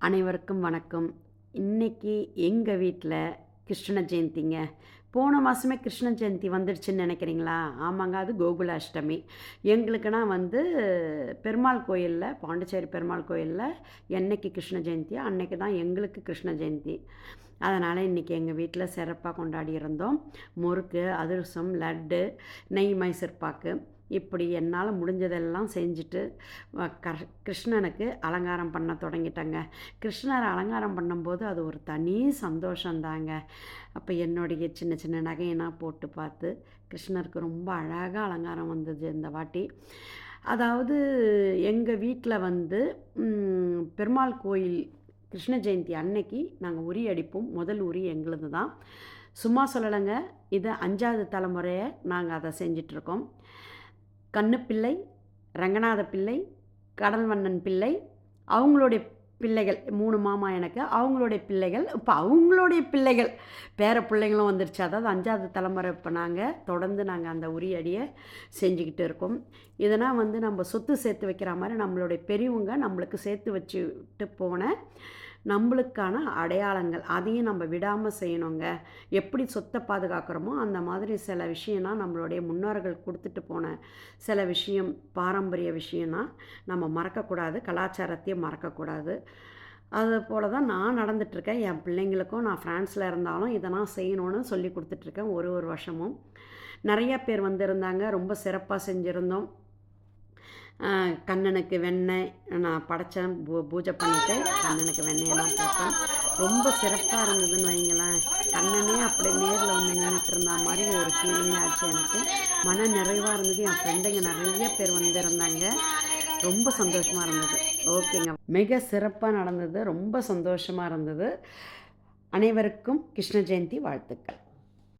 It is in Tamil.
அனைவருக்கும் வணக்கம். இன்னைக்கு எங்க வீட்ல கிருஷ்ண ஜெயந்திங்க. போன மாசமே கிருஷ்ண ஜெயந்தி வந்துடுச்சுன்னு நெனைக்கிறீங்களா? ஆமாங்க. அது கோகுலாஷ்டமி. எங்களுக்குனா பெருமாள் கோயில்ல, பாண்டிச்சேரி பெருமாள் கோயில்ல என்னைக்கு கிருஷ்ண ஜெயந்தியோ அன்னைக்கு தான் எங்களுக்கு கிருஷ்ண ஜெயந்தி. அதனால இன்னைக்கு எங்க வீட்ல சிறப்பா கொண்டாடி இருந்தோம். முறுக்கு, அதிரசம், லட்டு, நெய் மைசூர் பாக்கு இப்படி என்னால முடிஞ்சதெல்லாம் செஞ்சுட்டு கிருஷ்ணனுக்கு அலங்காரம் பண்ண தொடங்கிட்டேங்க. கிருஷ்ணரை அலங்காரம் பண்ணும்போது அது ஒரு தனி சந்தோஷந்தாங்க. அப்போ என்னுடைய சின்ன சின்ன நகையெல்லாம் போட்டு பார்த்து கிருஷ்ணருக்கு ரொம்ப அழகா அலங்காரம் வந்தது இந்த வாட்டி. அதாவது எங்க வீட்ல பெருமாள் கோயில் கிருஷ்ண ஜெயந்தி அன்னைக்கு நாங்க உரி அடிப்போம். முதல் உரி எங்களுது தான். சும்மா சொல்லலைங்க. இது 5வது தலைமுறைய நாங்க அத செஞ்சிட்ருக்கோம். கண்ணுப்பிள்ளை, ரங்கநாத பிள்ளை, கடல்வண்ணன் பிள்ளை, அவங்களுடைய பிள்ளைகள் 3 மாமா எனக்கு. அவங்களுடைய பிள்ளைகள், இப்போ அவங்களுடைய பிள்ளைகள், பேர பிள்ளைங்களும் வந்துருச்சு. அதாவது 5வது தலைமுறை இப்போ தொடர்ந்து நாங்க அந்த உரியடிய செஞ்சுக்கிட்டு இருக்கோம். இதனால் நம்ம சொத்து சேர்த்து வைக்கிற மாரி நம்மளுடைய பெரியவங்க நம்மளுக்கு சேர்த்து வச்சுட்டு போன நம்மளுக்கான அடையாளங்கள். அதையும் நம்ம விடாம செய்யணுங்க. எப்படி சொத்தை பாதுகாக்கிறோமோ, அந்த மாதிரி சில விஷயம்லாம் நம்மளுடைய முன்னோர்கள் குடுத்துட்டு போன சில விஷயம், பாரம்பரிய விஷயம்னா நம்ம மறக்கக்கூடாது. கலாச்சாரத்தையும் மறக்கக்கூடாது. அதுபோல தான் நான் நடந்துட்டுருக்கேன். என் பிள்ளைங்களுக்கும் நான் ஃப்ரான்ஸில் இருந்தாலும் இதெல்லாம் செய்யணும்னு சொல்லிக் குடுத்துட்ருக்கேன் ஒரு ஒரு வருஷமும். நெறைய பேர் வந்திருந்தாங்க. ரொம்ப சிறப்பா செஞ்சிருந்தோம். கண்ணனுக்கு வெண்ணெய் நான் படைச்சேன். பூஜை பண்ணிவிட்டு கண்ணனுக்கு வெண்ணெயெல்லாம் போட்டேன். ரொம்ப சிறப்பாக இருந்ததுன்னு வைங்களேன். கண்ணனே அப்படியே நேரில் வந்து நின்றுட்டு இருந்த மாதிரி ஒரு ஃபீலிங் ஆச்சு எனக்கு. மன நிறைவாக இருந்தது. என் ஃப்ரெண்டுங்க நிறைய பேர் வந்திருந்தாங்க. ரொம்ப சந்தோஷமாக இருந்தது. ஓகேங்க. மிக சிறப்பாக நடந்தது. ரொம்ப சந்தோஷமாக இருந்தது. அனைவருக்கும் கிருஷ்ண ஜெயந்தி வாழ்த்துக்கள்.